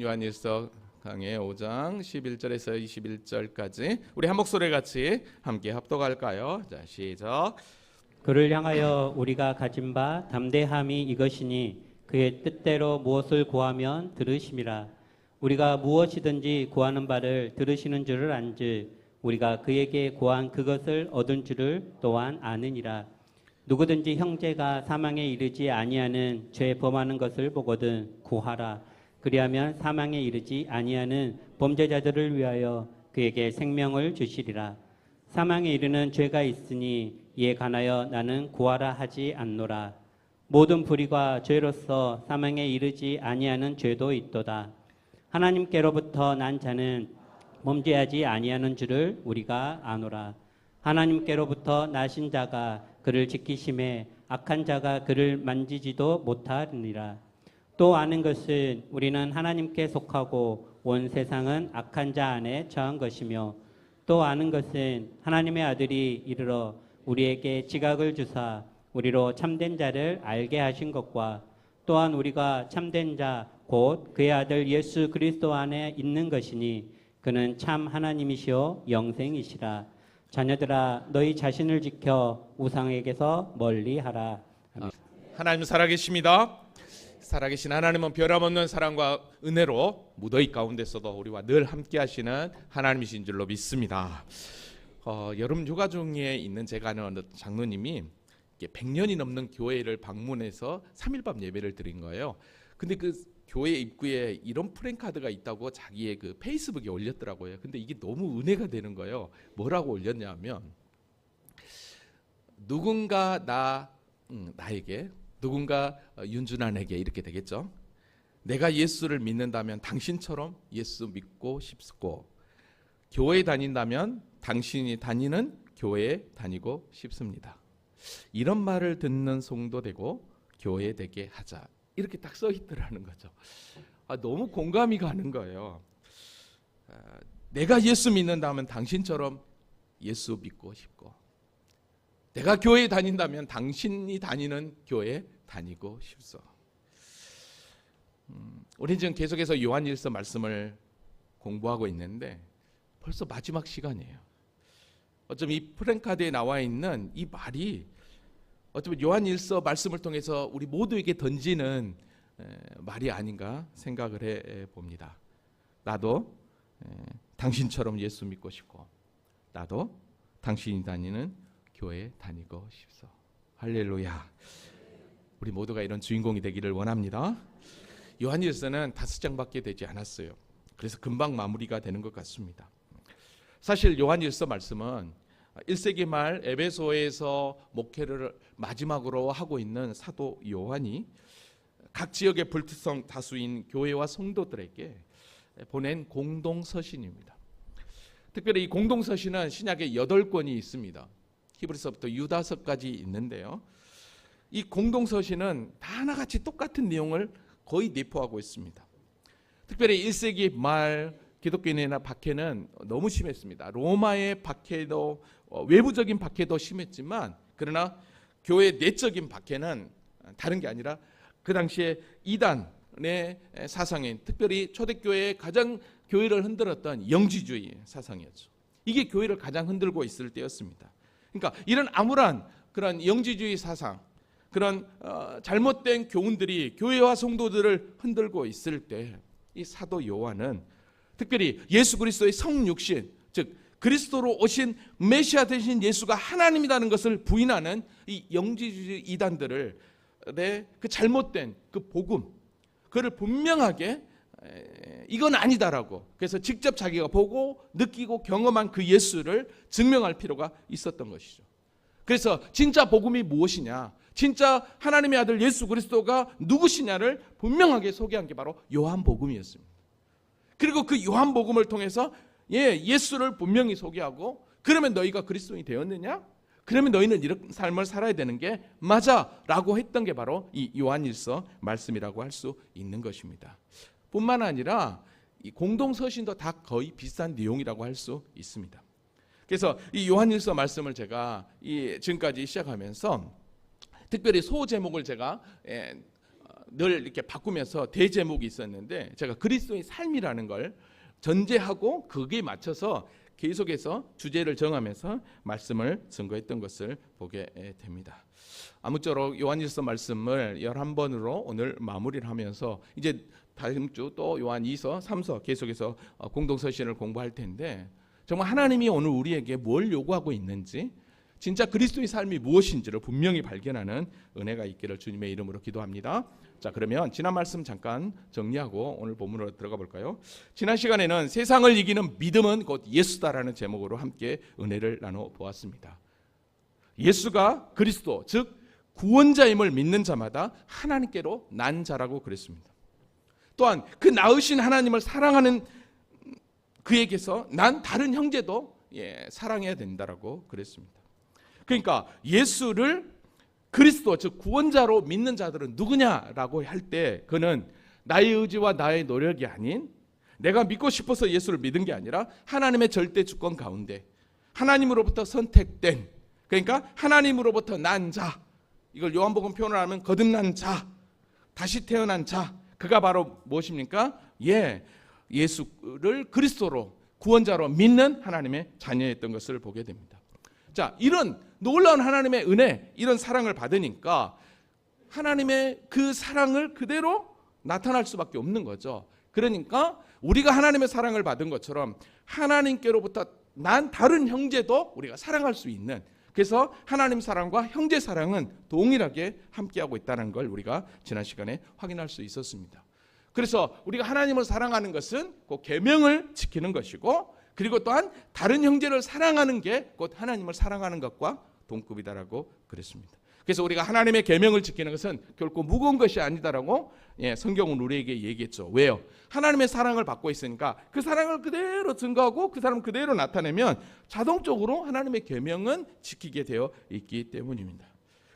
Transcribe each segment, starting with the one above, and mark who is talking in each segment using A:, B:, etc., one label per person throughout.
A: 요한일서 강의 5장 11절에서 21절까지 우리 한 목소리 같이 함께 합독할까요? 자, 시작.
B: 그를 향하여 우리가 가진 바 담대함이 이것이니 그의 뜻대로 무엇을 구하면 들으심이라. 우리가 무엇이든지 구하는 바를 들으시는 줄을 안즉 우리가 그에게 구한 그것을 얻은 줄을 또한 아느니라. 누구든지 형제가 사망에 이르지 아니하는 죄 범하는 것을 보거든 구하라. 그리하면 사망에 이르지 아니하는 범죄자들을 위하여 그에게 생명을 주시리라. 사망에 이르는 죄가 있으니 이에 관하여 나는 구하라 하지 않노라. 모든 불의가 죄로서 사망에 이르지 아니하는 죄도 있도다. 하나님께로부터 난 자는 범죄하지 아니하는 줄을 우리가 아노라. 하나님께로부터 나신 자가 그를 지키심에 악한 자가 그를 만지지도 못하느니라. 또 아는 것은 우리는 하나님께 속하고 온 세상은 악한 자 안에 처한 것이며, 또 아는 것은 하나님의 아들이 이르러 우리에게 지각을 주사 우리로 참된 자를 알게 하신 것과, 또한 우리가 참된 자 곧 그의 아들 예수 그리스도 안에 있는 것이니 그는 참 하나님이시요 영생이시라. 자녀들아, 너희 자신을 지켜 우상에게서 멀리하라.
A: 하나님 살아계십니다. 살아계신 하나님은 변함없는 사랑과 은혜로 무더위 가운데서도 우리와 늘 함께 하시는 하나님이신 줄로 믿습니다. 여름 휴가 중에 있는 제가 아는 어느 장로님이 100년이 넘는 교회를 방문해서 3일밤 예배를 드린 거예요. 근데 그 교회 입구에 이런 프랜카드가 있다고 자기의 그 페이스북에 올렸더라고요. 근데 이게 너무 은혜가 되는 거예요. 뭐라고 올렸냐면, 누군가 나에게, 누군가 윤준환에게 이렇게 되겠죠. 내가 예수를 믿는다면 당신처럼 예수 믿고 싶고, 교회 다닌다면 당신이 다니는 교회에 다니고 싶습니다. 이런 말을 듣는 성도 되고 교회 되게 하자. 이렇게 딱 써 있더라는 거죠. 너무 공감이 가는 거예요. 내가 예수 믿는다면 당신처럼 예수 믿고 싶고, 내가 교회에 다닌다면 당신이 다니는 교회에 다니고 싶소. 우리는 지금 계속해서 요한일서 말씀을 공부하고 있는데 벌써 마지막 시간이에요. 어쩌면 이 프랜카드에 나와 있는 이 말이 어쩌면 요한일서 말씀을 통해서 우리 모두에게 던지는 말이 아닌가 생각을 해 봅니다. 나도 당신처럼 예수 믿고 싶고, 나도 당신이 다니는 교회에 다니고 싶소. 할렐루야. 우리 모두가 이런 주인공이 되기를 원합니다. 요한일서는 5장밖에 되지 않았어요. 그래서 금방 마무리가 되는 것 같습니다. 사실 요한일서 말씀은 1세기 말 에베소에서 목회를 마지막으로 하고 있는 사도 요한이 각 지역의 불특성 다수인 교회와 성도들에게 보낸 공동서신입니다. 특별히 이 공동서신은 신약에 8권이 있습니다. 히브리서부터 유다서까지 있는데요. 이 공동서신은 다 하나같이 똑같은 내용을 거의 내포하고 있습니다. 특별히 1세기 말 기독교인의 박해는 너무 심했습니다. 로마의 박해도 외부적인 박해도 심했지만, 그러나 교회의 내적인 박해는 다른 게 아니라 그 당시에 이단의 사상인, 특별히 초대교회의 가장 교회를 흔들었던 영지주의 사상이었죠. 이게 교회를 가장 흔들고 있을 때였습니다. 그러니까 이런 암울한 그런 영지주의 사상, 그런 잘못된 교훈들이 교회와 성도들을 흔들고 있을 때 이 사도 요한은 특별히 예수 그리스도의 성육신, 즉 그리스도로 오신 메시아 되신 예수가 하나님이라는 것을 부인하는 이 영지주의 이단들을 그 잘못된 그 복음, 그를 분명하게 이건 아니다라고, 그래서 직접 자기가 보고 느끼고 경험한 그 예수를 증명할 필요가 있었던 것이죠. 그래서 진짜 복음이 무엇이냐, 진짜 하나님의 아들 예수 그리스도가 누구시냐를 분명하게 소개한 게 바로 요한복음이었습니다. 그리고 그 요한복음을 통해서 예수를 분명히 소개하고, 그러면 너희가 그리스도인이 되었느냐? 그러면 너희는 이런 삶을 살아야 되는 게 맞아 라고 했던 게 바로 이 요한일서 말씀이라고 할 수 있는 것입니다. 뿐만 아니라 이 공동서신도 다 거의 비슷한 내용이라고 할 수 있습니다. 그래서 이 요한일서 말씀을 제가 지금까지 시작하면서 특별히 소제목을 제가 늘 이렇게 바꾸면서 대제목이 있었는데 제가 그리스도의 삶이라는 걸 전제하고 거기에 맞춰서 계속해서 주제를 정하면서 말씀을 증거했던 것을 보게 됩니다. 아무쪼록 요한일서 말씀을 11번으로 오늘 마무리를 하면서 이제 다음 주 또 요한 2서, 3서 계속해서 공동서신을 공부할 텐데 정말 하나님이 오늘 우리에게 뭘 요구하고 있는지 진짜 그리스도의 삶이 무엇인지를 분명히 발견하는 은혜가 있기를 주님의 이름으로 기도합니다. 자, 그러면 지난 말씀 잠깐 정리하고 오늘 본문으로 들어가 볼까요? 지난 시간에는 세상을 이기는 믿음은 곧 예수다라는 제목으로 함께 은혜를 나눠 보았습니다. 예수가 그리스도, 즉 구원자임을 믿는 자마다 하나님께로 난 자라고 그랬습니다. 또한 그 낳으신 하나님을 사랑하는 그에게서 난 다른 형제도 사랑해야 된다라고 그랬습니다. 그러니까 예수를 그리스도 즉 구원자로 믿는 자들은 누구냐라고 할 때 그는 나의 의지와 나의 노력이 아닌 내가 믿고 싶어서 예수를 믿은 게 아니라 하나님의 절대 주권 가운데 하나님으로부터 선택된, 그러니까 하나님으로부터 난 자, 이걸 요한복음 표현을 하면 거듭난 자, 다시 태어난 자, 그가 바로 무엇입니까? 예수를 그리스도로 구원자로 믿는 하나님의 자녀였던 것을 보게 됩니다. 자, 이런 놀라운 하나님의 은혜, 이런 사랑을 받으니까 하나님의 그 사랑을 그대로 나타날 수밖에 없는 거죠. 그러니까 우리가 하나님의 사랑을 받은 것처럼 하나님께로부터 난 다른 형제도 우리가 사랑할 수 있는, 그래서 하나님 사랑과 형제 사랑은 동일하게 함께하고 있다는 걸 우리가 지난 시간에 확인할 수 있었습니다. 그래서 우리가 하나님을 사랑하는 것은 그 계명을 지키는 것이고, 그리고 또한 다른 형제를 사랑하는 게 곧 하나님을 사랑하는 것과 동급이다라고 그랬습니다. 그래서 우리가 하나님의 계명을 지키는 것은 결코 무거운 것이 아니다라고 성경은 우리에게 얘기했죠. 왜요? 하나님의 사랑을 받고 있으니까 그 사랑을 그대로 증거하고 그 사랑을 그대로 나타내면 자동적으로 하나님의 계명은 지키게 되어 있기 때문입니다.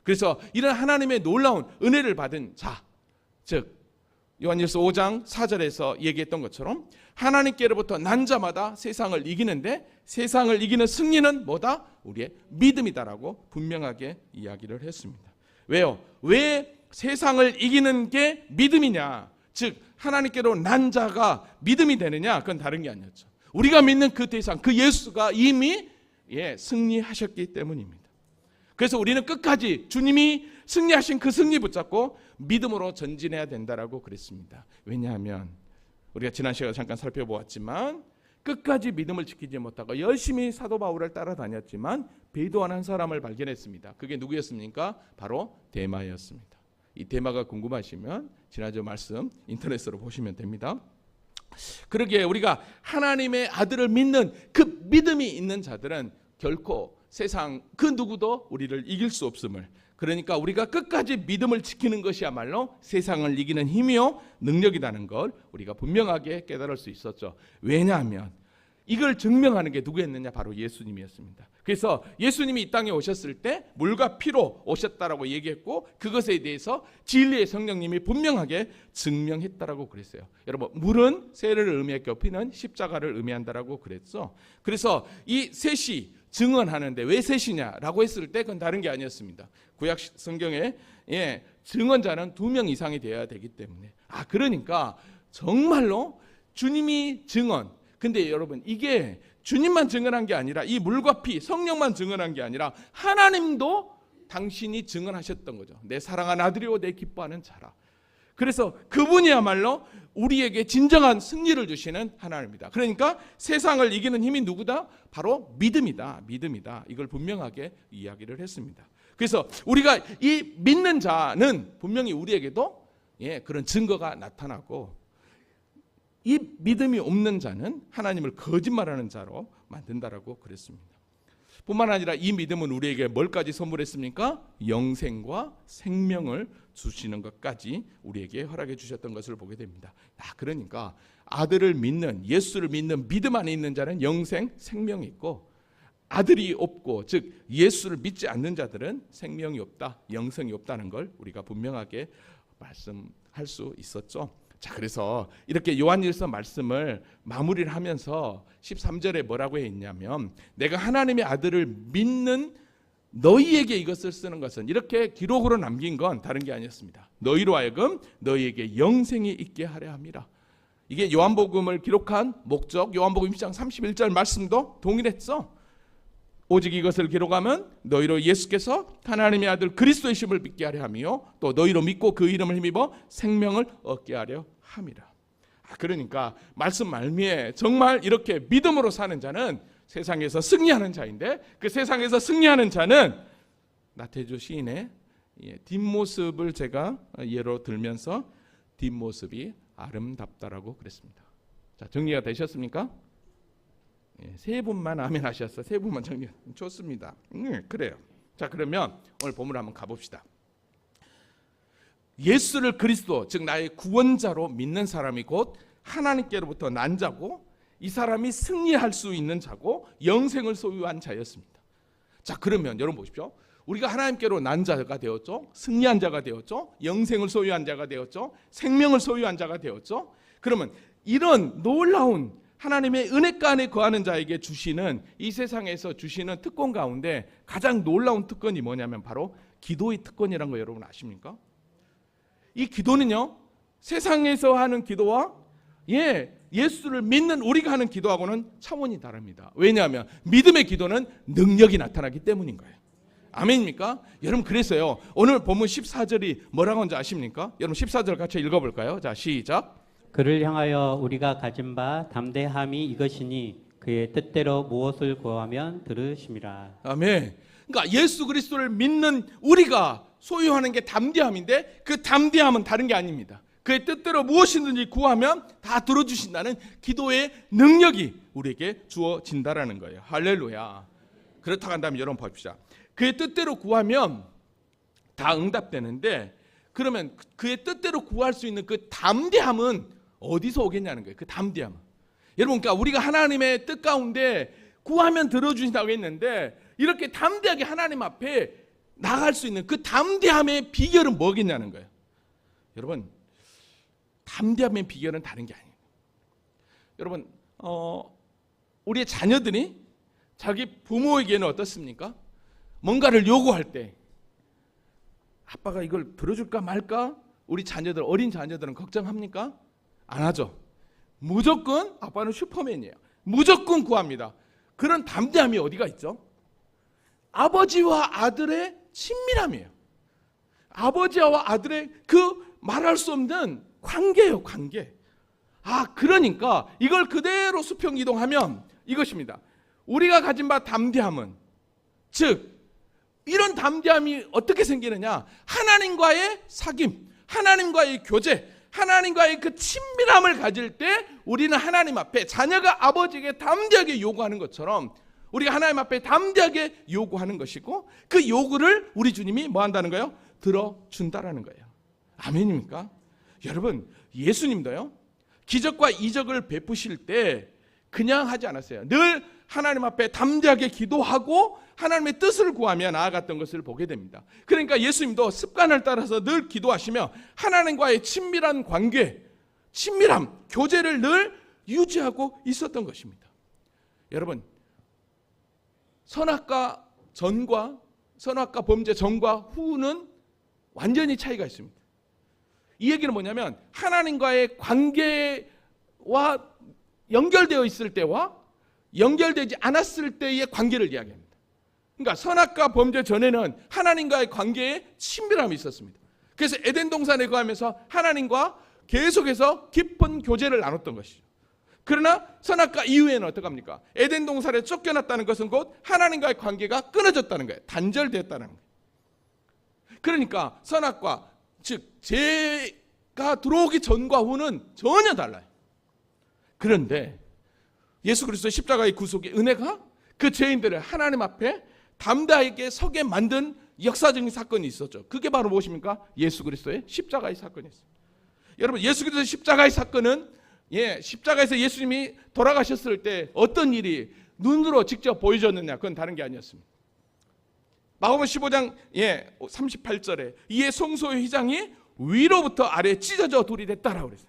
A: 그래서 이런 하나님의 놀라운 은혜를 받은 자, 즉 요한일서 5장 4절에서 얘기했던 것처럼 하나님께로부터 난 자마다 세상을 이기는데 세상을 이기는 승리는 뭐다? 우리의 믿음이다라고 분명하게 이야기를 했습니다. 왜요? 왜 세상을 이기는 게 믿음이냐? 즉 하나님께로 난 자가 믿음이 되느냐? 그건 다른 게 아니었죠. 우리가 믿는 그 대상, 그 예수가 이미 승리하셨기 때문입니다. 그래서 우리는 끝까지 주님이 승리하신 그 승리 붙잡고 믿음으로 전진해야 된다라고 그랬습니다. 왜냐하면 우리가 지난 시간에 잠깐 살펴보았지만 끝까지 믿음을 지키지 못하고 열심히 사도 바울을 따라다녔지만 배도한 사람을 발견했습니다. 그게 누구였습니까? 바로 데마였습니다. 이 데마가 궁금하시면 지난주 말씀 인터넷으로 보시면 됩니다. 그러기에 우리가 하나님의 아들을 믿는 그 믿음이 있는 자들은 결코 세상 그 누구도 우리를 이길 수 없음을, 그러니까 우리가 끝까지 믿음을 지키는 것이야말로 세상을 이기는 힘이요 능력이라는 걸 우리가 분명하게 깨달을 수 있었죠. 왜냐하면 이걸 증명하는 게 누구였느냐? 바로 예수님이었습니다. 그래서 예수님이 이 땅에 오셨을 때 물과 피로 오셨다라고 얘기했고 그것에 대해서 진리의 성령님이 분명하게 증명했다라고 그랬어요. 여러분, 물은 세례를 의미했고 피는 십자가를 의미한다라고 그랬죠. 그래서 이 셋이 증언하는데 왜 셋이냐라고 했을 때 그건 다른 게 아니었습니다. 구약 성경에 증언자는 2명 이상이 되어야 되기 때문에, 그러니까 정말로 주님이 증언, 근데 여러분 이게 주님만 증언한 게 아니라 이 물과 피 성령만 증언한 게 아니라 하나님도 당신이 증언하셨던 거죠. 내 사랑한 아들이요 내 기뻐하는 자라. 그래서 그분이야말로 우리에게 진정한 승리를 주시는 하나님입니다. 그러니까 세상을 이기는 힘이 누구다? 바로 믿음이다. 믿음이다. 이걸 분명하게 이야기를 했습니다. 그래서 우리가 이 믿는 자는 분명히 우리에게도 그런 증거가 나타나고, 이 믿음이 없는 자는 하나님을 거짓말하는 자로 만든다라고 그랬습니다. 뿐만 아니라 이 믿음은 우리에게 뭘까지 선물했습니까? 영생과 생명을 주시는 것까지 우리에게 허락해 주셨던 것을 보게 됩니다. 그러니까 아들을 믿는, 예수를 믿는 믿음 안에 있는 자는 영생, 생명이 있고, 아들이 없고 즉 예수를 믿지 않는 자들은 생명이 없다, 영생이 없다는 걸 우리가 분명하게 말씀할 수 있었죠. 자, 그래서 이렇게 요한일서 말씀을 마무리를 하면서 13절에 뭐라고 했냐면 내가 하나님의 아들을 믿는 너희에게 이것을 쓰는 것은 이렇게 기록으로 남긴 건 다른 게 아니었습니다. 너희로 하여금 너희에게 영생이 있게 하려 함이라. 이게 요한복음을 기록한 목적, 요한복음 1장 31절 말씀도 동일했어. 오직 이것을 기록하면 너희로 예수께서 하나님의 아들 그리스도이심을 믿게 하려 함이요 또 너희로 믿고 그 이름을 힘입어 생명을 얻게 하려 함이라. 그러니까 말씀 말미에 정말 이렇게 믿음으로 사는 자는 세상에서 승리하는 자인데, 그 세상에서 승리하는 자는 나태주 시인의 뒷모습을 제가 예로 들면서 뒷모습이 아름답다라고 그랬습니다. 자, 정리가 되셨습니까? 세 분만 아멘 하셨어요. 세 분만 정리. 좋습니다. 그래요. 자, 그러면 오늘 본문 한번 가봅시다. 예수를 그리스도, 즉 나의 구원자로 믿는 사람이 곧 하나님께로부터 난 자고, 이 사람이 승리할 수 있는 자고 영생을 소유한 자였습니다. 자, 그러면 여러분 보십시오. 우리가 하나님께로 난 자가 되었죠. 승리한 자가 되었죠. 영생을 소유한 자가 되었죠. 생명을 소유한 자가 되었죠. 그러면 이런 놀라운 하나님의 은혜가 안에 거하는 자에게 주시는, 이 세상에서 주시는 특권 가운데 가장 놀라운 특권이 뭐냐면 바로 기도의 특권이라는 거 여러분 아십니까? 이 기도는요, 세상에서 하는 기도와 예수를 믿는 우리가 하는 기도하고는 차원이 다릅니다. 왜냐하면 믿음의 기도는 능력이 나타나기 때문인 거예요. 아멘입니까? 여러분, 그래서요 오늘 본문 14절이 뭐라고 하는지 아십니까? 여러분 14절 같이 읽어볼까요? 자, 시작.
B: 그를 향하여 우리가 가진 바 담대함이 이것이니 그의 뜻대로 무엇을 구하면 들으심이라.
A: 아멘. 그러니까 예수 그리스도를 믿는 우리가 소유하는 게 담대함인데, 그 담대함은 다른 게 아닙니다. 그의 뜻대로 무엇이든지 구하면 다 들어주신다는 기도의 능력이 우리에게 주어진다라는 거예요. 할렐루야. 그렇다고 한다면 여러분 봅시다. 그의 뜻대로 구하면 다 응답되는데, 그러면 그의 뜻대로 구할 수 있는 그 담대함은 어디서 오겠냐는 거예요. 그 담대함. 여러분, 그러니까 우리가 하나님의 뜻 가운데 구하면 들어주신다고 했는데, 이렇게 담대하게 하나님 앞에 나갈 수 있는 그 담대함의 비결은 뭐겠냐는 거예요. 여러분, 담대함의 비결은 다른 게 아니에요. 여러분, 우리의 자녀들이 자기 부모에게는 어떻습니까? 뭔가를 요구할 때 아빠가 이걸 들어줄까 말까? 우리 자녀들, 어린 자녀들은 걱정합니까? 안 하죠. 무조건 아빠는 슈퍼맨이에요. 무조건 구합니다. 그런 담대함이 어디가 있죠? 아버지와 아들의 친밀함이에요. 아버지와 아들의 그 말할 수 없는 관계예요, 관계. 그러니까 이걸 그대로 수평이동하면 이것입니다. 우리가 가진 바 담대함은, 즉 이런 담대함이 어떻게 생기느냐? 하나님과의 사귐, 하나님과의 교제, 하나님과의 그 친밀함을 가질 때 우리는 하나님 앞에, 자녀가 아버지에게 담대하게 요구하는 것처럼 우리가 하나님 앞에 담대하게 요구하는 것이고, 그 요구를 우리 주님이 뭐 한다는 거예요? 들어준다라는 거예요. 아멘입니까? 여러분, 예수님도요 기적과 이적을 베푸실 때 그냥 하지 않았어요. 늘 하나님 앞에 담대하게 기도하고 하나님의 뜻을 구하며 나아갔던 것을 보게 됩니다. 그러니까 예수님도 습관을 따라서 늘 기도하시며 하나님과의 친밀한 관계, 친밀함, 교제를 늘 유지하고 있었던 것입니다. 여러분, 선악과 전과, 선악과 범죄 전과 후는 완전히 차이가 있습니다. 이 얘기는 뭐냐면 하나님과의 관계와 연결되어 있을 때와 연결되지 않았을 때의 관계를 이야기합니다. 그러니까 선악과 범죄 전에는 하나님과의 관계에 친밀함이 있었습니다. 그래서 에덴 동산에 거하면서 하나님과 계속해서 깊은 교제를 나눴던 것이죠. 그러나 선악과 이후에는 어떡합니까? 에덴 동산에 쫓겨났다는 것은 곧 하나님과의 관계가 끊어졌다는 거예요. 단절되었다는 거예요. 그러니까 선악과, 즉 죄가 들어오기 전과 후는 전혀 달라요. 그런데 예수 그리스도의 십자가의 구속의 은혜가 그 죄인들을 하나님 앞에 담대하게 서게 만든 역사적인 사건이 있었죠. 그게 바로 무엇입니까? 예수 그리스도의 십자가의 사건이었어요. 여러분, 예수 그리스도의 십자가의 사건은 십자가에서 예수님이 돌아가셨을 때 어떤 일이 눈으로 직접 보여졌느냐, 그건 다른 게 아니었습니다. 마가복음 15장 38절에 이에 성소의 휘장이 위로부터 아래에 찢어져 돌이 됐다라고 그랬어요.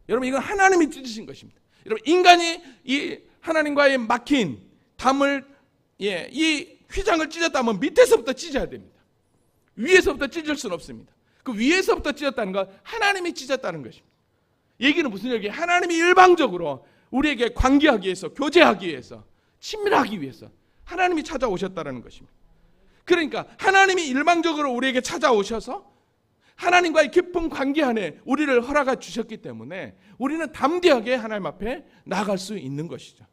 A: 여러분, 이건 하나님이 찢으신 것입니다. 여러분, 인간이 이 하나님과의 막힌 담을 이 휘장을 찢었다면 밑에서부터 찢어야 됩니다. 위에서부터 찢을 수는 없습니다. 그 위에서부터 찢었다는 건 하나님이 찢었다는 것입니다. 얘기는 무슨 얘기예요? 하나님이 일방적으로 우리에게 관계하기 위해서, 교제하기 위해서, 친밀하기 위해서 하나님이 찾아오셨다는 것입니다. 그러니까 하나님이 일방적으로 우리에게 찾아오셔서 하나님과의 깊은 관계 안에 우리를 허락해 주셨기 때문에 우리는 담대하게 하나님 앞에 나아갈 수 있는 것이죠.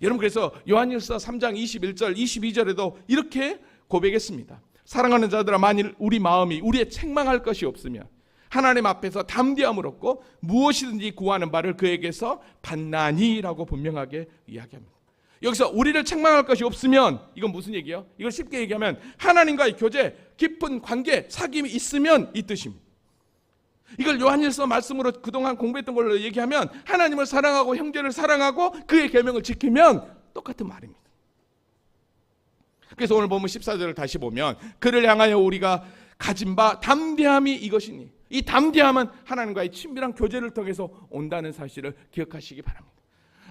A: 여러분, 그래서 요한일서 3장 21절 22절에도 이렇게 고백했습니다. 사랑하는 자들아, 만일 우리 마음이 우리의 책망할 것이 없으면 하나님 앞에서 담대함을 얻고 무엇이든지 구하는 바를 그에게서 받나니라고 분명하게 이야기합니다. 여기서 우리를 책망할 것이 없으면 이건 무슨 얘기예요? 이걸 쉽게 얘기하면 하나님과의 교제, 깊은 관계, 사귐이 있으면 이 뜻입니다. 이걸 요한일서 말씀으로 그동안 공부했던 걸로 얘기하면 하나님을 사랑하고 형제를 사랑하고 그의 계명을 지키면 똑같은 말입니다. 그래서 오늘 보면 14절을 다시 보면 그를 향하여 우리가 가진 바 담대함이 이것이니, 이 담대함은 하나님과의 친밀한 교제를 통해서 온다는 사실을 기억하시기 바랍니다.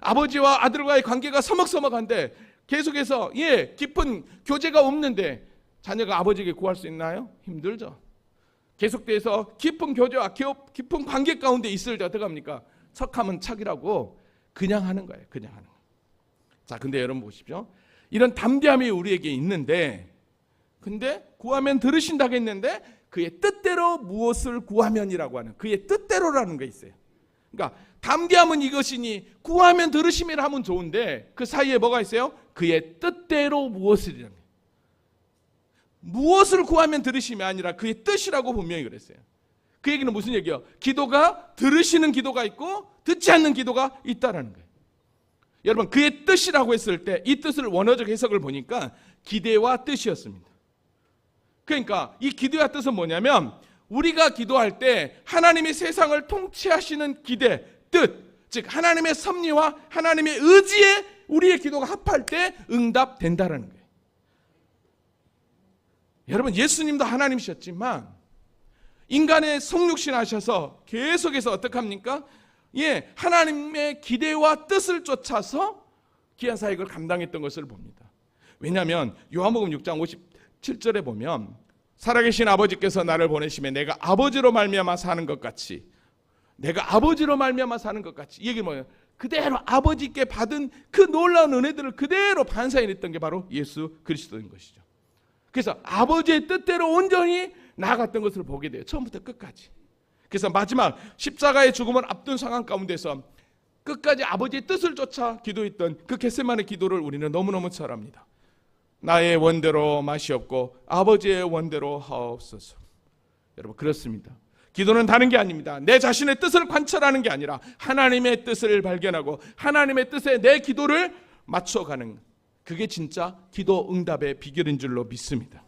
A: 아버지와 아들과의 관계가 서먹서먹한데 계속해서 깊은 교제가 없는데 자녀가 아버지에게 구할 수 있나요? 힘들죠. 계속돼서 깊은 교제와 깊은 관계 가운데 있을 때 어떻게 합니까? 척하면 척이라고 그냥 하는 거예요. 그냥 하는 거예요. 자, 근데 여러분 보십시오. 이런 담대함이 우리에게 있는데, 근데 구하면 들으신다고 했는데 그의 뜻대로 무엇을 구하면이라고 하는, 그의 뜻대로라는 게 있어요. 그러니까 담대함은 이것이니 구하면 들으심이라 하면 좋은데 그 사이에 뭐가 있어요? 그의 뜻대로 무엇이라는 거예요. 무엇을 구하면 들으심이 아니라 그의 뜻이라고 분명히 그랬어요. 그 얘기는 무슨 얘기예요? 기도가 들으시는 기도가 있고 듣지 않는 기도가 있다라는 거예요. 여러분, 그의 뜻이라고 했을 때 이 뜻을 원어적 해석을 보니까 기대와 뜻이었습니다. 그러니까 이 기대와 뜻은 뭐냐면 우리가 기도할 때 하나님이 세상을 통치하시는 기대, 뜻, 즉 하나님의 섭리와 하나님의 의지에 우리의 기도가 합할 때 응답된다라는 거예요. 여러분, 예수님도 하나님이셨지만 인간의 성육신 하셔서 계속해서 어떻게 합니까? 하나님의 기대와 뜻을 쫓아서 귀한 사역을 감당했던 것을 봅니다. 왜냐하면 요한복음 6장 57절에 보면 살아계신 아버지께서 나를 보내시면 내가 아버지로 말미암아 사는 것 같이, 내가 아버지로 말미암아 사는 것 같이, 이 얘기는 뭐예요? 그대로 아버지께 받은 그 놀라운 은혜들을 그대로 반사해냈던 게 바로 예수 그리스도인 것이죠. 그래서 아버지의 뜻대로 온전히 나아갔던 것을 보게 돼요. 처음부터 끝까지. 그래서 마지막 십자가의 죽음을 앞둔 상황 가운데서 끝까지 아버지의 뜻을 쫓아 기도했던 그 겟세마네 기도를 우리는 너무너무 잘 압니다. 나의 원대로 마시옵고 아버지의 원대로 하옵소서. 여러분, 그렇습니다. 기도는 다른 게 아닙니다. 내 자신의 뜻을 관찰하는 게 아니라 하나님의 뜻을 발견하고 하나님의 뜻에 내 기도를 맞춰가는, 그게 진짜 기도 응답의 비결인 줄로 믿습니다.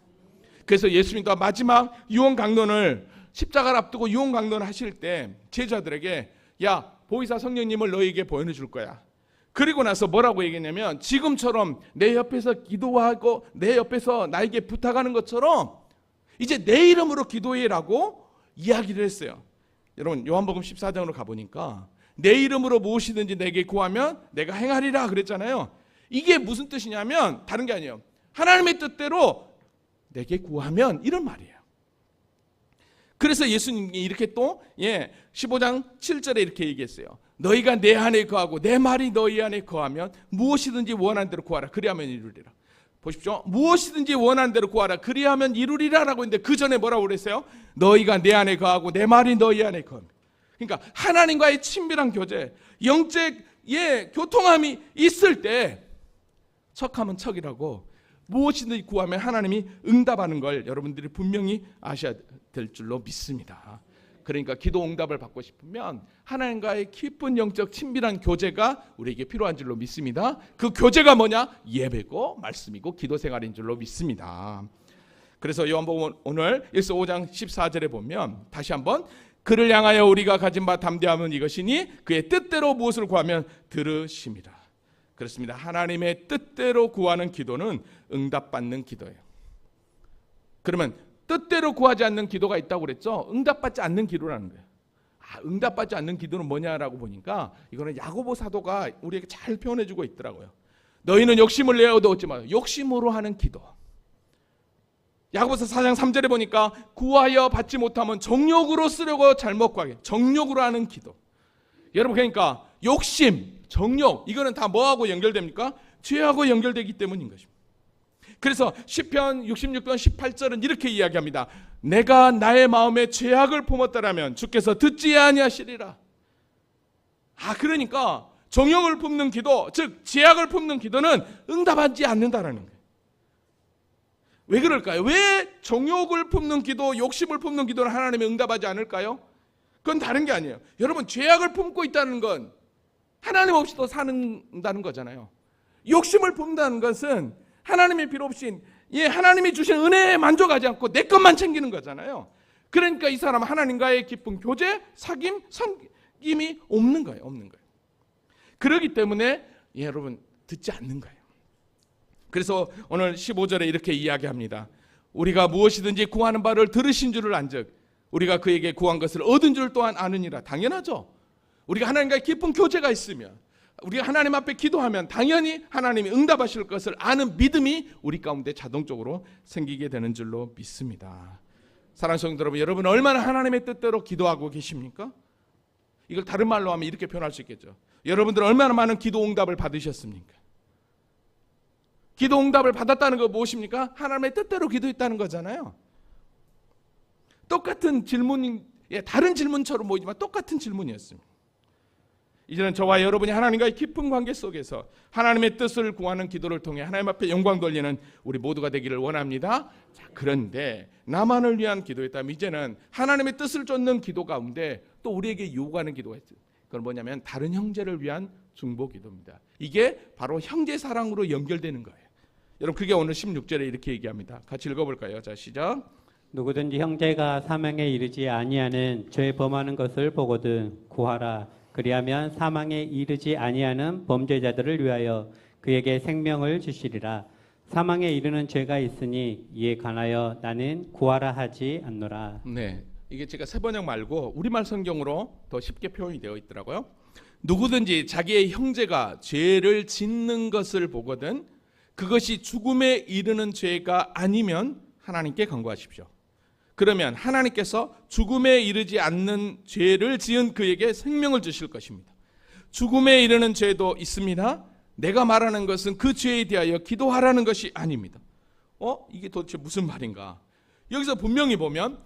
A: 그래서 예수님도 마지막 유언 강론을, 십자가를 앞두고 유언 강론을 하실 때 제자들에게 야, 보이사 성령님을 너희에게 보여줄 거야. 그리고 나서 뭐라고 얘기했냐면 지금처럼 내 옆에서 기도하고 내 옆에서 나에게 부탁하는 것처럼 이제 내 이름으로 기도해라고 이야기를 했어요. 여러분, 요한복음 14장으로 가보니까 내 이름으로 무엇이든지 내게 구하면 내가 행하리라 그랬잖아요. 이게 무슨 뜻이냐면 다른 게 아니에요. 하나님의 뜻대로 내게 구하면, 이런 말이에요. 그래서 예수님이 이렇게 또 15장 7절에 이렇게 얘기했어요. 너희가 내 안에 거하고 내 말이 너희 안에 거하면 무엇이든지 원하는 대로 구하라. 그리하면 이루리라. 보십시오. 무엇이든지 원하는 대로 구하라. 그리하면 이루리라라고 했는데 그 전에 뭐라고 그랬어요? 너희가 내 안에 거하고 내 말이 너희 안에 거하면. 그러니까 하나님과의 친밀한 교제, 영적 교통함이 있을 때 척하면 척이라고, 무엇이든지 구하면 하나님이 응답하는 걸 여러분들이 분명히 아셔야 될 줄로 믿습니다. 그러니까 기도 응답을 받고 싶으면 하나님과의 깊은 영적 친밀한 교제가 우리에게 필요한 줄로 믿습니다. 그 교제가 뭐냐? 예배고 말씀이고 기도 생활인 줄로 믿습니다. 그래서 요한복음 오늘 1서 5장 14절에 보면 다시 한번 그를 향하여 우리가 가진 바 담대함은 이것이니 그의 뜻대로 무엇을 구하면 들으심이라. 그렇습니다. 하나님의 뜻대로 구하는 기도는 응답받는 기도예요. 그러면 뜻대로 구하지 않는 기도가 있다고 그랬죠? 응답받지 않는 기도라는 거예요. 응답받지 않는 기도는 뭐냐라고 보니까 이거는 야고보 사도가 우리에게 잘 표현해주고 있더라고요. 너희는 욕심을 내어도 얻지 마요. 욕심으로 하는 기도. 야고보서 4장 3절에 보니까 구하여 받지 못하면 정욕으로 쓰려고 잘못 구하게, 정욕으로 하는 기도. 여러분, 그러니까 욕심, 정욕, 이거는 다 뭐하고 연결됩니까? 죄하고 연결되기 때문인 것입니다. 그래서 시편 66편 18절은 이렇게 이야기합니다. 내가 나의 마음에 죄악을 품었더라면 주께서 듣지 아니하시리라. 그러니까 정욕을 품는 기도, 즉 죄악을 품는 기도는 응답하지 않는다라는 거예요. 왜 그럴까요? 왜 정욕을 품는 기도, 욕심을 품는 기도는 하나님이 응답하지 않을까요? 그건 다른 게 아니에요. 여러분, 죄악을 품고 있다는 건 하나님 없이도 사는다는 거잖아요. 욕심을 품는다는 것은 하나님이 필요 없이 하나님이 주신 은혜에 만족하지 않고 내 것만 챙기는 거잖아요. 그러니까 이 사람은 하나님과의 깊은 교제, 사귐, 섬김이 없는 거예요. 그렇기 때문에 여러분 듣지 않는 거예요. 그래서 오늘 15절에 이렇게 이야기합니다. 우리가 무엇이든지 구하는 바를 들으신 줄을 안즉 우리가 그에게 구한 것을 얻은 줄 또한 아느니라. 당연하죠. 우리가 하나님과 깊은 교제가 있으면, 우리가 하나님 앞에 기도하면 당연히 하나님이 응답하실 것을 아는 믿음이 우리 가운데 자동적으로 생기게 되는 줄로 믿습니다. 사랑하는 성도 여러분, 여러분 얼마나 하나님의 뜻대로 기도하고 계십니까? 이걸 다른 말로 하면 이렇게 표현할 수 있겠죠. 여러분들 얼마나 많은 기도 응답을 받으셨습니까? 기도 응답을 받았다는 거 무엇입니까? 하나님의 뜻대로 기도했다는 거잖아요. 똑같은 질문이, 다른 질문처럼 보이지만 똑같은 질문이었습니다. 이제는 저와 여러분이 하나님과의 깊은 관계 속에서 하나님의 뜻을 구하는 기도를 통해 하나님 앞에 영광 돌리는 우리 모두가 되기를 원합니다. 자, 그런데 나만을 위한 기도였다면 이제는 하나님의 뜻을 쫓는 기도 가운데 또 우리에게 요구하는 기도가 있어요. 그건 뭐냐면 다른 형제를 위한 중보 기도입니다. 이게 바로 형제 사랑으로 연결되는 거예요. 여러분, 그게 오늘 16절에 이렇게 얘기합니다. 같이 읽어볼까요? 자, 시작.
B: 누구든지 형제가 사망에 이르지 아니하는 죄 범하는 것을 보거든 구하라. 그리하면 사망에 이르지 아니하는 범죄자들을 위하여 그에게 생명을 주시리라. 사망에 이르는 죄가 있으니 이에 관하여 나는 구하라 하지 않노라.
A: 네, 이게 제가 세번역 말고 우리말 성경으로 더 쉽게 표현이 되어 있더라고요. 누구든지 자기의 형제가 죄를 짓는 것을 보거든 그것이 죽음에 이르는 죄가 아니면 하나님께 간구하십시오. 그러면 하나님께서 죽음에 이르지 않는 죄를 지은 그에게 생명을 주실 것입니다. 죽음에 이르는 죄도 있습니다. 내가 말하는 것은 그 죄에 대하여 기도하라는 것이 아닙니다. 이게 도대체 무슨 말인가? 여기서 분명히 보면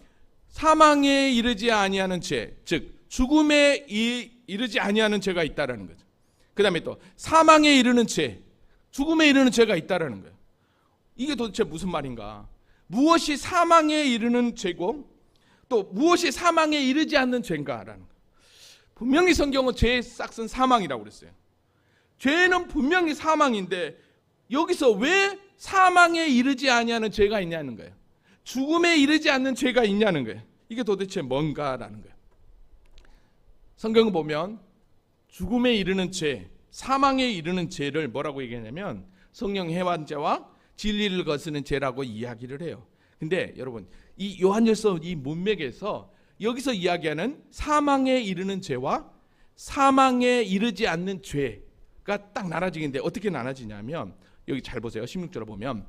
A: 사망에 이르지 아니하는 죄, 즉 죽음에 이르지 아니하는 죄가 있다라는 거죠. 그 다음에 또 사망에 이르는 죄, 죽음에 이르는 죄가 있다라는 거예요. 이게 도대체 무슨 말인가? 무엇이 사망에 이르는 죄고 또 무엇이 사망에 이르지 않는 죄인가라는 거예요. 분명히 성경은 죄의 싹은 사망이라고 그랬어요. 죄는 분명히 사망인데 여기서 왜 사망에 이르지 아니하는 죄가 있냐는 거예요. 죽음에 이르지 않는 죄가 있냐는 거예요. 이게 도대체 뭔가라는 거예요. 성경을 보면 죽음에 이르는 죄, 사망에 이르는 죄를 뭐라고 얘기하냐면 성령 해반죄와 진리를 거스는 죄라고 이야기를 해요. 근데 여러분, 이 요한일서 이 문맥에서 여기서 이야기하는 사망에 이르는 죄와 사망에 이르지 않는 죄가 딱 나눠지는데 어떻게 나눠지냐면 여기 잘 보세요. 16절을 보면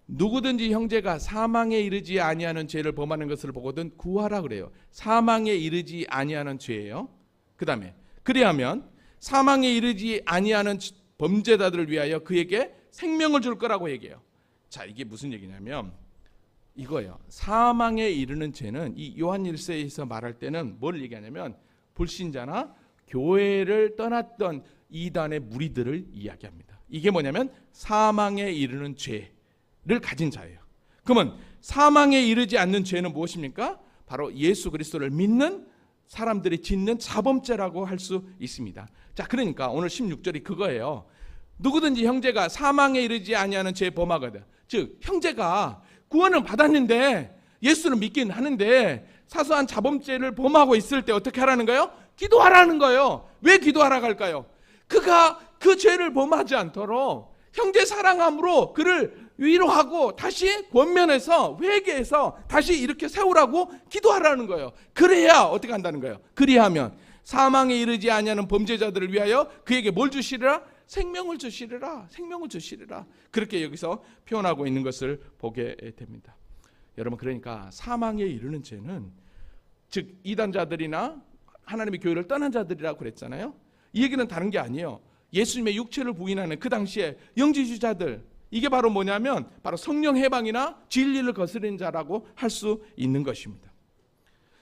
A: 누구든지 형제가 사망에 이르지 아니하는 죄를 범하는 것을 보거든 구하라 그래요. 사망에 이르지 아니하는 죄예요. 그 다음에 그리하면 사망에 이르지 아니하는 범죄자들을 위하여 그에게 생명을 줄 거라고 얘기해요. 자, 이게 무슨 얘기냐면 이거예요. 사망에 이르는 죄는 이 요한일서에서 말할 때는 뭘 얘기하냐면 불신자나 교회를 떠났던 이단의 무리들을 이야기합니다. 이게 뭐냐면 사망에 이르는 죄를 가진 자예요. 그러면 사망에 이르지 않는 죄는 무엇입니까? 바로 예수 그리스도를 믿는 사람들이 짓는 자범죄라고 할 수 있습니다. 자, 그러니까 오늘 16절이 그거예요. 누구든지 형제가 사망에 이르지 아니하는 죄 범하거든. 즉 형제가 구원을 받았는데 예수를 믿긴 하는데 사소한 자범죄를 범하고 있을 때 어떻게 하라는 거예요? 기도하라는 거예요. 왜 기도하라고 할까요? 그가 그 죄를 범하지 않도록 형제 사랑함으로 그를 위로하고 다시 권면해서 회개해서 다시 이렇게 세우라고 기도하라는 거예요. 그래야 어떻게 한다는 거예요? 그리하면 사망에 이르지 아니하는 범죄자들을 위하여 그에게 뭘 주시리라? 생명을 주시리라. 생명을 주시리라. 그렇게 여기서 표현하고 있는 것을 보게 됩니다. 여러분, 그러니까 사망에 이르는 죄는, 즉 이단자들이나 하나님의 교회를 떠난 자들이라고 그랬잖아요. 이 얘기는 다른 게 아니에요. 예수님의 육체를 부인하는 그 당시에 영지주의자들, 이게 바로 뭐냐면 바로 성령 해방이나 진리를 거스르는 자라고 할 수 있는 것입니다.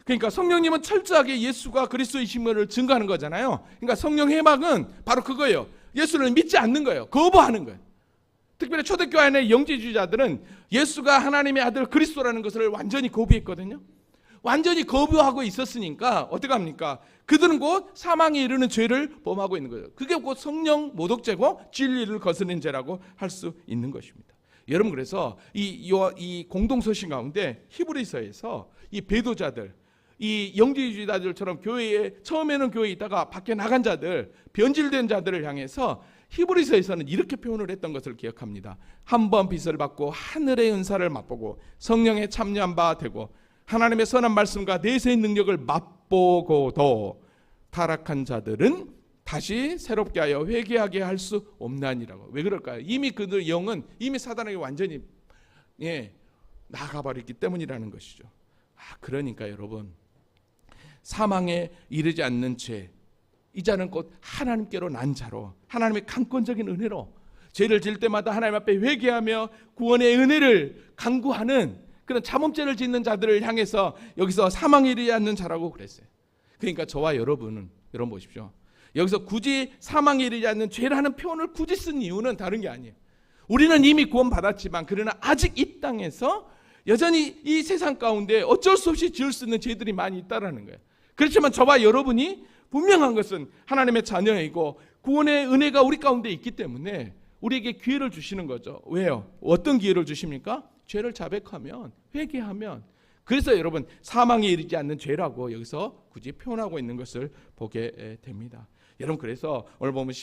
A: 그러니까 성령님은 철저하게 예수가 그리스도이심을 증거하는 거잖아요. 그러니까 성령 해방은 바로 그거예요. 예수를 믿지 않는 거예요. 거부하는 거예요. 특별히 초대교회 안에 영지주의자들은 예수가 하나님의 아들 그리스도라는 것을 완전히 거부했거든요. 완전히 거부하고 있었으니까 어떻게 합니까? 그들은 곧 사망에 이르는 죄를 범하고 있는 거예요. 그게 곧 성령 모독죄고 진리를 거스르는 죄라고 할 수 있는 것입니다. 여러분, 그래서 이 공동서신 가운데 히브리서에서 이 배도자들, 이 영지주의자들처럼 교회에 처음에는 교회에 있다가 밖에 나간 자들, 변질된 자들을 향해서 히브리서에서는 이렇게 표현을 했던 것을 기억합니다. 한 번 빚을 받고 하늘의 은사를 맛보고 성령에 참여한 바 되고 하나님의 선한 말씀과 내세의 능력을 맛보고도 타락한 자들은 다시 새롭게 하여 회개하게 할 수 없나니라고. 왜 그럴까요? 이미 그들 영은 이미 사단에게 완전히 나가버렸기 때문이라는 것이죠. 그러니까 여러분, 사망에 이르지 않는 죄, 이 자는 곧 하나님께로 난 자로, 하나님의 강권적인 은혜로 죄를 질 때마다 하나님 앞에 회개하며 구원의 은혜를 간구하는 그런 자범죄를 짓는 자들을 향해서 여기서 사망에 이르지 않는 자라고 그랬어요. 그러니까 저와 여러분은, 여러분 보십시오. 여기서 굳이 사망에 이르지 않는 죄라는 표현을 굳이 쓴 이유는 다른 게 아니에요. 우리는 이미 구원받았지만 그러나 아직 이 땅에서 여전히 이 세상 가운데 어쩔 수 없이 지을 수 있는 죄들이 많이 있다라는 거예요. 그렇지만 저와 여러분이 분명한 것은 하나님의 자녀이고 구원의 은혜가 우리 가운데 있기 때문에 우리에게 기회를 주시는 거죠. 왜요? 어떤 기회를 주십니까? 죄를 자백하면, 회개하면. 그래서 여러분, 사망에 이르지 않는 죄라고 여기서 굳이 표현하고 있는 것을 보게 됩니다. 여러분, 그래서 오늘 보면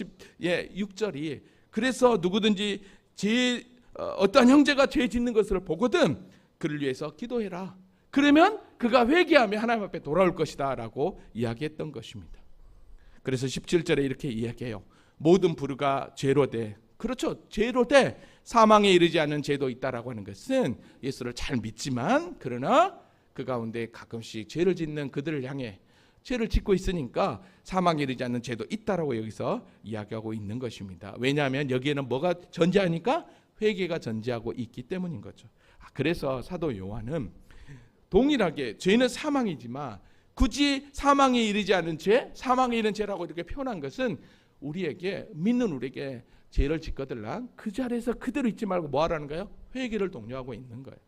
A: 6절이 그래서 누구든지 어떠한 형제가 죄 짓는 것을 보거든 그를 위해서 기도해라. 그러면 그가 회개하며 하나님 앞에 돌아올 것이다 라고 이야기했던 것입니다. 그래서 17절에 이렇게 이야기해요. 모든 불의가 죄로 돼. 그렇죠. 죄로 돼. 사망에 이르지 않은 죄도 있다라고 하는 것은 예수를 잘 믿지만 그러나 그 가운데 가끔씩 죄를 짓는 그들을 향해 죄를 짓고 있으니까 사망에 이르지 않는 죄도 있다라고 여기서 이야기하고 있는 것입니다. 왜냐하면 여기에는 뭐가 전제하니까 회개가 전제하고 있기 때문인 거죠. 그래서 사도 요한은 동일하게 죄는 사망이지만 굳이 사망에 이르지 않은 죄, 사망에 이른 죄라고 이렇게 표현한 것은 우리에게, 믿는 우리에게 죄를 짓거들라 그 자리에서 그대로 있지 말고 뭐 하라는 거예요? 회개를 독려하고 있는 거예요.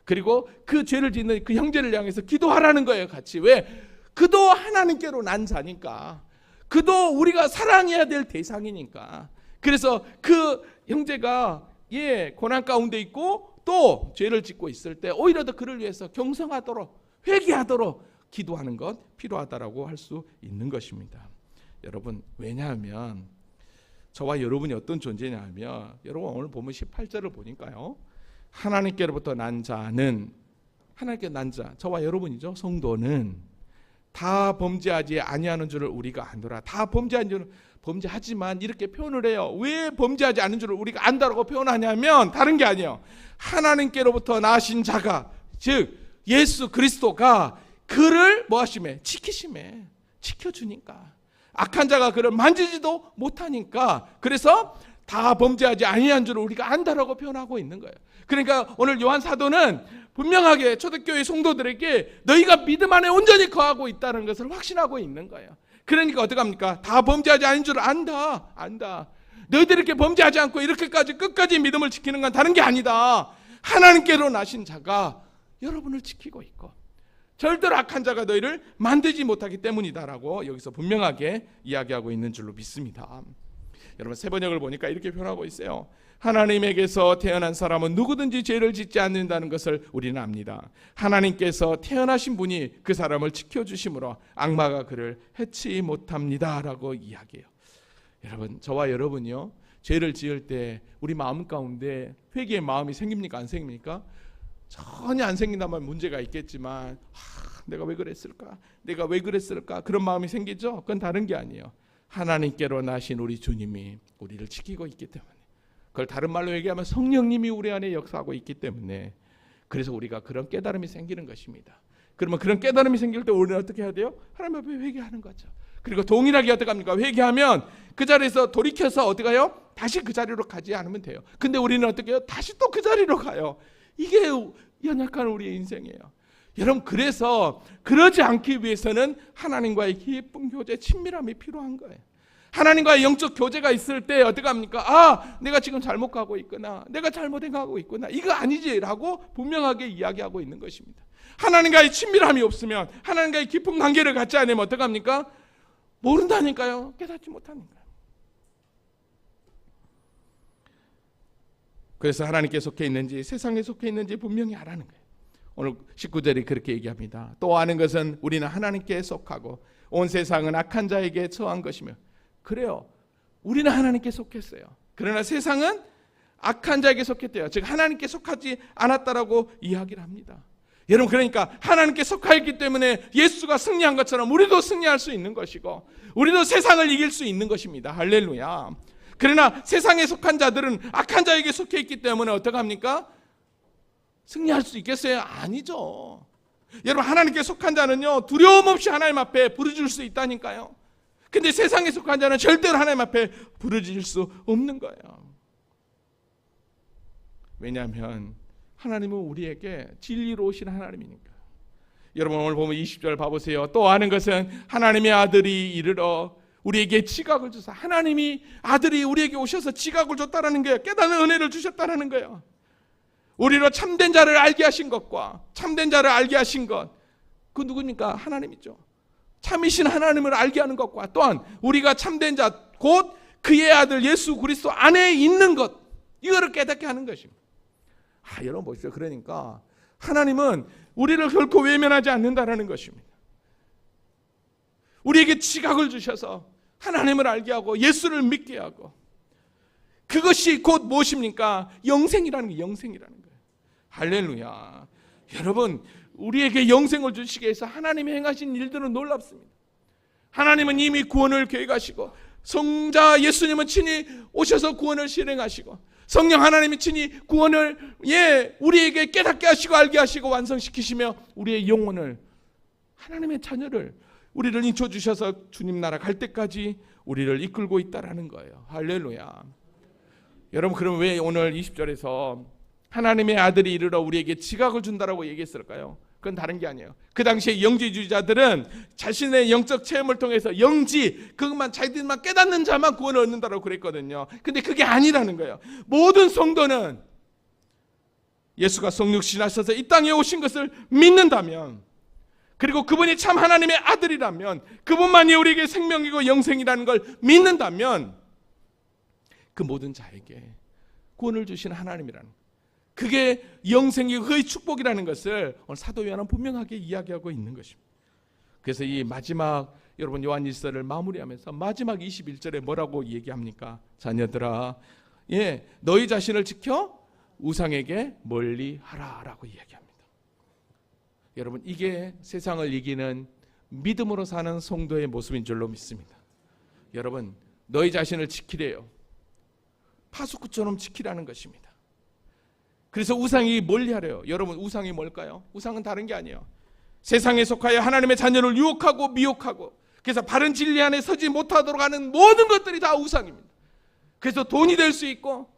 A: 그리고 그 죄를 짓는 그 형제를 향해서 기도하라는 거예요. 같이. 왜? 그도 하나님께로 난 자니까. 그도 우리가 사랑해야 될 대상이니까. 그래서 그 형제가 고난 가운데 있고 또 죄를 짓고 있을 때 오히려 더 그를 위해서 경성하도록, 회개하도록 기도하는 것 필요하다라고 할 수 있는 것입니다. 여러분, 왜냐하면 저와 여러분이 어떤 존재냐 하면, 여러분 오늘 보면 18절을 보니까요, 하나님께로부터 난 자는, 하나님께 난 자, 저와 여러분이죠. 성도는 다 범죄하지 아니하는 줄을 우리가 아노라. 다 범죄한 줄을, 범죄하지만 이렇게 표현을 해요. 왜 범죄하지 않는 줄을 우리가 안다라고 표현하냐면 다른 게 아니에요. 하나님께로부터 나신 자가, 즉 예수 그리스도가 그를 뭐 하시매? 지키시매. 지켜주니까. 악한 자가 그를 만지지도 못하니까, 그래서 다 범죄하지 아니한 줄을 우리가 안다라고 표현하고 있는 거예요. 그러니까 오늘 요한 사도는 분명하게 초대교회 성도들에게 너희가 믿음 안에 온전히 거하고 있다는 것을 확신하고 있는 거예요. 그러니까 어떡합니까? 다 범죄하지 않은 줄을 안다. 너희들이 이렇게 범죄하지 않고 이렇게까지 끝까지 믿음을 지키는 건 다른 게 아니다. 하나님께로 나신 자가 여러분을 지키고 있고 절대로 악한 자가 너희를 만들지 못하기 때문이다라고 여기서 분명하게 이야기하고 있는 줄로 믿습니다. 여러분, 세번역을 보니까 이렇게 표현하고 있어요. 하나님에게서 태어난 사람은 누구든지 죄를 짓지 않는다는 것을 우리는 압니다. 하나님께서 태어나신 분이 그 사람을 지켜주심으로 악마가 그를 해치 못합니다 라고 이야기해요. 여러분, 저와 여러분이요, 죄를 지을 때 우리 마음 가운데 회개의 마음이 생깁니까? 안 생깁니까? 전혀 안 생긴다면 문제가 있겠지만 내가 왜 그랬을까? 그런 마음이 생기죠. 그건 다른 게 아니에요. 하나님께로 나신 우리 주님이 우리를 지키고 있기 때문에, 그걸 다른 말로 얘기하면 성령님이 우리 안에 역사하고 있기 때문에 그래서 우리가 그런 깨달음이 생기는 것입니다. 그러면 그런 깨달음이 생길 때 우리는 어떻게 해야 돼요? 하나님 앞에 회개하는 거죠. 그리고 동일하게 어떻게 합니까? 회개하면 그 자리에서 돌이켜서 어떻게 가요? 다시 그 자리로 가지 않으면 돼요. 근데 우리는 어떻게 해요? 다시 또 그 자리로 가요. 이게 연약한 우리의 인생이에요. 여러분, 그래서 그러지 않기 위해서는 하나님과의 깊은 교제, 친밀함이 필요한 거예요. 하나님과의 영적 교제가 있을 때 어떻게 합니까? 아, 내가 지금 잘못 가고 있구나, 내가 잘못 행하고 있구나, 이거 아니지라고 분명하게 이야기하고 있는 것입니다. 하나님과의 친밀함이 없으면, 하나님과의 깊은 관계를 갖지 않으면 어떻게 합니까? 모른다니까요. 깨닫지 못하니까요. 그래서 하나님께 속해 있는지 세상에 속해 있는지 분명히 알아는 거예요. 오늘 19절이 그렇게 얘기합니다. 또 아는 것은 우리는 하나님께 속하고 온 세상은 악한 자에게 처한 것이며. 그래요. 우리는 하나님께 속했어요. 그러나 세상은 악한 자에게 속했대요. 즉 하나님께 속하지 않았다라고 이야기를 합니다. 여러분, 그러니까 하나님께 속하였기 때문에 예수가 승리한 것처럼 우리도 승리할 수 있는 것이고 우리도 세상을 이길 수 있는 것입니다. 할렐루야. 그러나 세상에 속한 자들은 악한 자에게 속해 있기 때문에 어떻게 합니까? 승리할 수 있겠어요? 아니죠. 여러분, 하나님께 속한 자는요, 두려움 없이 하나님 앞에 부르짖을 수 있다니까요. 근데 세상에 속한 자는 절대로 하나님 앞에 부르짖을 수 없는 거예요. 왜냐하면 하나님은 우리에게 진리로 오신 하나님이니까. 여러분, 오늘 보면 20절 봐보세요. 또 아는 것은 하나님의 아들이 이르러 우리에게 지각을 주사. 하나님이 아들이 우리에게 오셔서 지각을 줬다라는 거예요. 깨닫는 은혜를 주셨다라는 거예요. 우리로 참된 자를 알게 하신 것과 참된 자를 알게 하신 것, 그 누구입니까? 하나님이죠. 참이신 하나님을 알게 하는 것과 또한 우리가 참된 자, 곧 그의 아들 예수 그리스도 안에 있는 것, 이거를 깨닫게 하는 것입니다. 여러분 보십시오. 그러니까 하나님은 우리를 결코 외면하지 않는다라는 것입니다. 우리에게 지각을 주셔서 하나님을 알게 하고 예수를 믿게 하고, 그것이 곧 무엇입니까? 영생이라는 거예요. 영생이라는 거예요. 할렐루야. 여러분, 우리에게 영생을 주시기 위해서 하나님이 행하신 일들은 놀랍습니다. 하나님은 이미 구원을 계획하시고 성자 예수님은 친히 오셔서 구원을 실행하시고 성령 하나님이 친히 구원을 우리에게 깨닫게 하시고 알게 하시고 완성시키시며 우리의 영혼을, 하나님의 자녀를, 우리를 인쳐주셔서 주님 나라 갈 때까지 우리를 이끌고 있다라는 거예요. 할렐루야. 여러분, 그럼 왜 오늘 20절에서 하나님의 아들이 이르러 우리에게 지각을 준다라고 얘기했을까요? 그건 다른 게 아니에요. 그 당시에 영지주의자들은 자신의 영적 체험을 통해서 영지, 그것만 자기들만 깨닫는 자만 구원을 얻는다라고 그랬거든요. 근데 그게 아니라는 거예요. 모든 성도는 예수가 성육신 하셔서 이 땅에 오신 것을 믿는다면, 그리고 그분이 참 하나님의 아들이라면, 그분만이 우리에게 생명이고 영생이라는 걸 믿는다면 그 모든 자에게 구원을 주신 하나님이라는 거예요. 그게 영생이고 그의 축복이라는 것을 오늘 사도 요한은 분명하게 이야기하고 있는 것입니다. 그래서 이 마지막, 여러분 요한일서를 마무리하면서 마지막 21절에 뭐라고 얘기합니까? 자녀들아, 너희 자신을 지켜 우상에게 멀리하라 라고 이야기합니다. 여러분, 이게 세상을 이기는 믿음으로 사는 성도의 모습인 줄로 믿습니다. 여러분, 너희 자신을 지키래요. 파수꾼처럼 지키라는 것입니다. 그래서 우상이 멀리하래요. 여러분, 우상이 뭘까요? 우상은 다른 게 아니에요. 세상에 속하여 하나님의 자녀를 유혹하고 미혹하고, 그래서 바른 진리 안에 서지 못하도록 하는 모든 것들이 다 우상입니다. 그래서 돈이 될 수 있고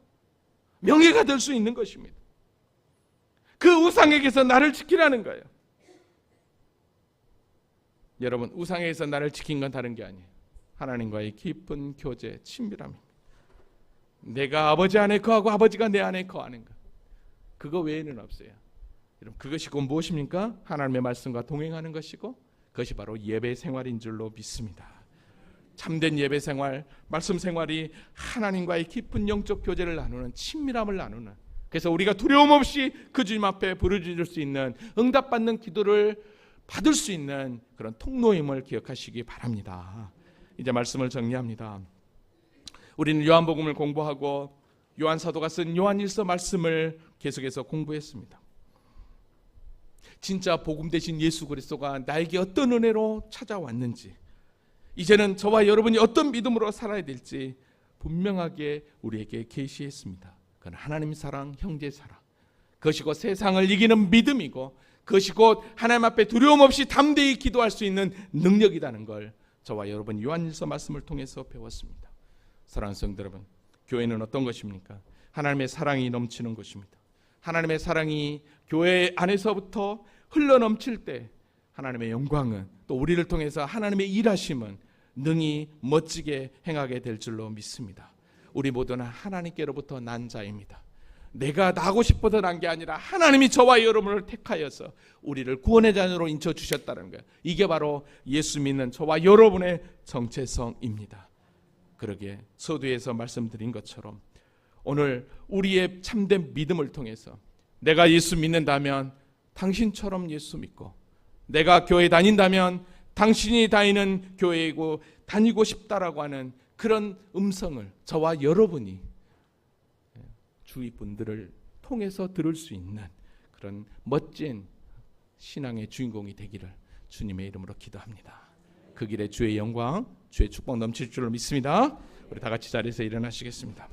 A: 명예가 될 수 있는 것입니다. 그 우상에게서 나를 지키라는 거예요. 여러분, 우상에서 나를 지킨 건 다른 게 아니에요. 하나님과의 깊은 교제, 친밀함입니다. 내가 아버지 안에 거하고 아버지가 내 안에 거하는 것, 그거 외에는 없어요. 여러분, 그것이 곧 무엇입니까? 하나님의 말씀과 동행하는 것이고, 그것이 바로 예배 생활인 줄로 믿습니다. 참된 예배 생활, 말씀 생활이 하나님과의 깊은 영적 교제를 나누는, 친밀함을 나누는, 그래서 우리가 두려움 없이 그 주님 앞에 부르짖을 수 있는, 응답받는 기도를 받을 수 있는 그런 통로임을 기억하시기 바랍니다. 이제 말씀을 정리합니다. 우리는 요한복음을 공부하고 요한 사도가 쓴 요한일서 말씀을 계속해서 공부했습니다. 진짜 복음 되신 예수 그리스도가 나에게 어떤 은혜로 찾아왔는지, 이제는 저와 여러분이 어떤 믿음으로 살아야 될지 분명하게 우리에게 계시했습니다. 그건 하나님 사랑, 형제 사랑, 그것이 곧 세상을 이기는 믿음이고 그것이 곧 하나님 앞에 두려움 없이 담대히 기도할 수 있는 능력이라는 걸 저와 여러분 요한일서 말씀을 통해서 배웠습니다. 사랑하는 성도 여러분, 교회는 어떤 것입니까? 하나님의 사랑이 넘치는 것입니다. 하나님의 사랑이 교회 안에서부터 흘러넘칠 때 하나님의 영광은 또 우리를 통해서 하나님의 일하심은 능히 멋지게 행하게 될 줄로 믿습니다. 우리 모두는 하나님께로부터 난 자입니다. 내가 나고 싶어서 난 게 아니라 하나님이 저와 여러분을 택하여서 우리를 구원의 자녀로 인쳐주셨다는 거예요. 이게 바로 예수 믿는 저와 여러분의 정체성입니다. 그러기에 서두에서 말씀드린 것처럼 오늘 우리의 참된 믿음을 통해서 내가 예수 믿는다면 당신처럼 예수 믿고, 내가 교회 다닌다면 당신이 다니는 교회이고 다니고 싶다라고 하는 그런 음성을 저와 여러분이 주위 분들을 통해서 들을 수 있는 그런 멋진 신앙의 주인공이 되기를 주님의 이름으로 기도합니다. 그 길에 주의 영광, 주의 축복 넘칠 줄로 믿습니다. 우리 다 같이 자리에서 일어나시겠습니다.